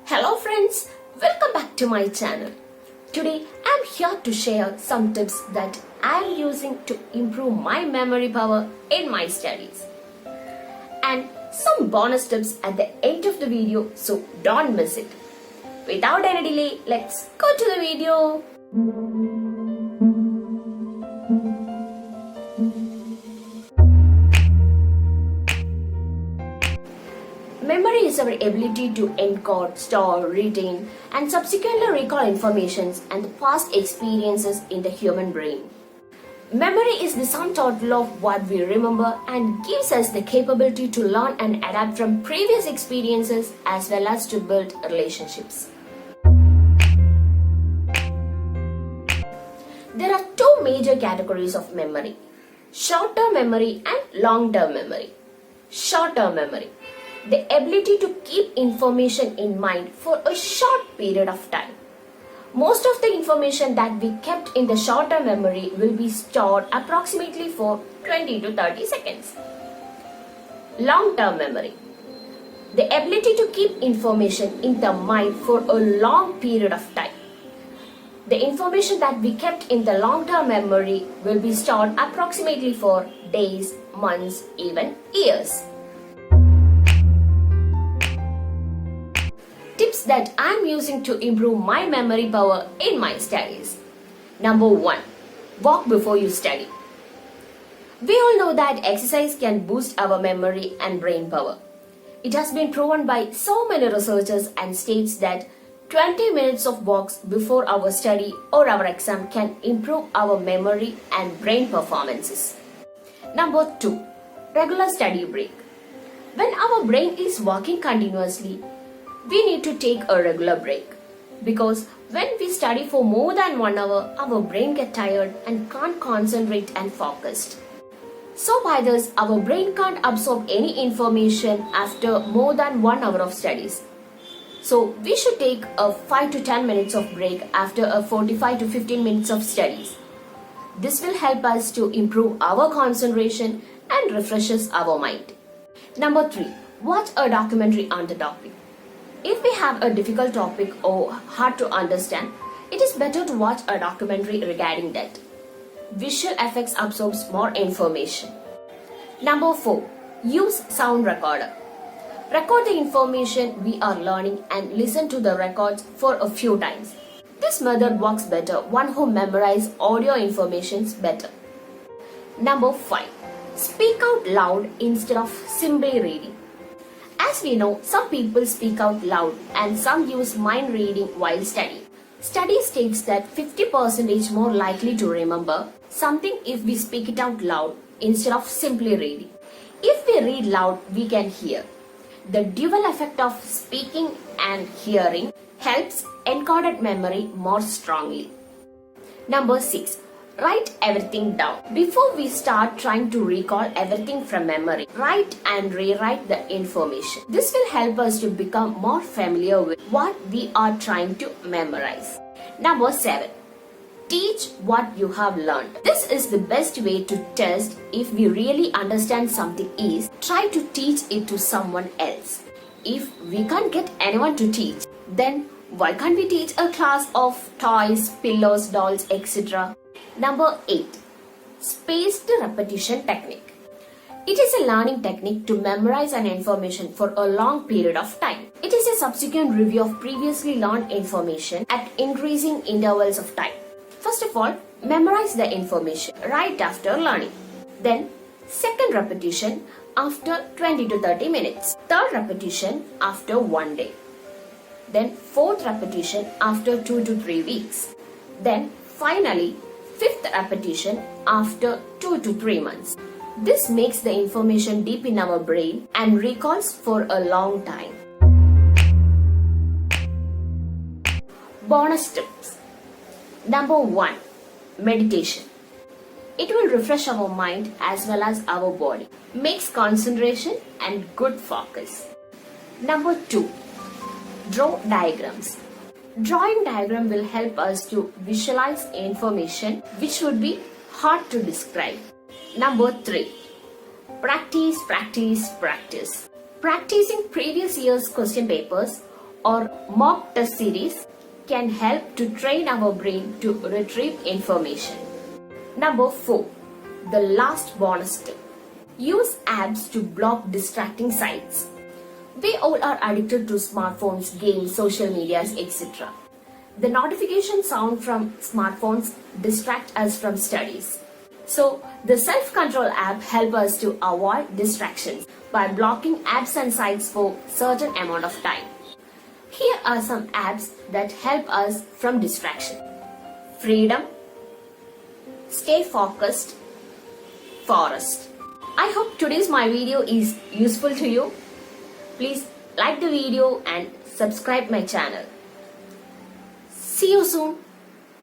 Hello friends, welcome back to my channel. Today I'm here to share some tips that I'm using to improve my memory power in my studies. And some bonus tips at the end of the video, so don't miss it. Without any delay, let's go to the video. Memory is our ability to encode, store, retain, and subsequently recall information and the past experiences in the human brain. Memory is the sum total of what we remember and gives us the capability to learn and adapt from previous experiences as well as to build relationships. There are two major categories of memory: short-term memory and long-term memory. Short-term memory, the ability to keep information in mind for a short period of time. Most of the information that we kept in the short-term memory will be stored approximately for 20 to 30 seconds. Long-term memory, the ability to keep information in the mind for a long period of time. The information that we kept in the long-term memory will be stored approximately for days, months, even years. Tips that I'm using to improve my memory power in my studies. Number 1. Walk before you study. We all know that exercise can boost our memory and brain power. It has been proven by so many researchers and states that 20 minutes of walks before our study or our exam can improve our memory and brain performances. Number 2. Regular study break. When our brain is working continuously, we need to take a regular break, because when we study for more than 1 hour, our brain gets tired and can't concentrate and focus. So by this, our brain can't absorb any information after more than 1 hour of studies. So we should take a 5 to 10 minutes of break after a 45 to 15 minutes of studies. This will help us to improve our concentration and refreshes our mind. Number 3. Watch a documentary on the topic. If we have a difficult topic or hard to understand, it is better to watch a documentary regarding that. Visual effects absorbs more information. Number 4. Use sound recorder. Record the information we are learning and listen to the records for a few times. This method works better one who memorize audio informations better. Number 5. Speak out loud instead of simply reading. As we know, some people speak out loud and some use mind reading while studying. Study states that 50% more likely to remember something if we speak it out loud instead of simply reading. If we read loud, we can hear. The dual effect of speaking and hearing helps encoded memory more strongly. Number 6. Write everything down. Before we start trying to recall everything from memory, write and rewrite the information. This will help us to become more familiar with what we are trying to memorize. Number 7. Teach what you have learned. This is the best way to test if we really understand something is try to teach it to someone else. If we can't get anyone to teach, then why can't we teach a class of toys, pillows, dolls, etc.? Number 8. Spaced repetition technique. It is a learning technique to memorize an information for a long period of time. It is a subsequent review of previously learned information at increasing intervals of time. First of all, memorize the information right after learning. Then, second repetition after 20 to 30 minutes. Third repetition after 1 day. Then, fourth repetition after 2 to 3 weeks. Then, finally, fifth repetition after 2 to 3 months. This makes the information deep in our brain and recalls for a long time. Bonus tips. Number 1. Meditation. It will refresh our mind as well as our body. Makes concentration and good focus. Number 2. Draw diagrams. Drawing diagram will help us to visualize information which would be hard to describe. Number 3. Practice, practice, practice. Practicing previous year's question papers or mock test series can help to train our brain to retrieve information. Number 4. The last bonus tip. Use apps to block distracting sites. We all are addicted to smartphones, games, social medias, etc. The notification sound from smartphones distract us from studies. So, the self-control app help us to avoid distractions by blocking apps and sites for certain amount of time. Here are some apps that help us from distraction. Freedom, Stay Focused, Forest. I hope today's my video is useful to you. Please like the video and subscribe my channel. See you soon.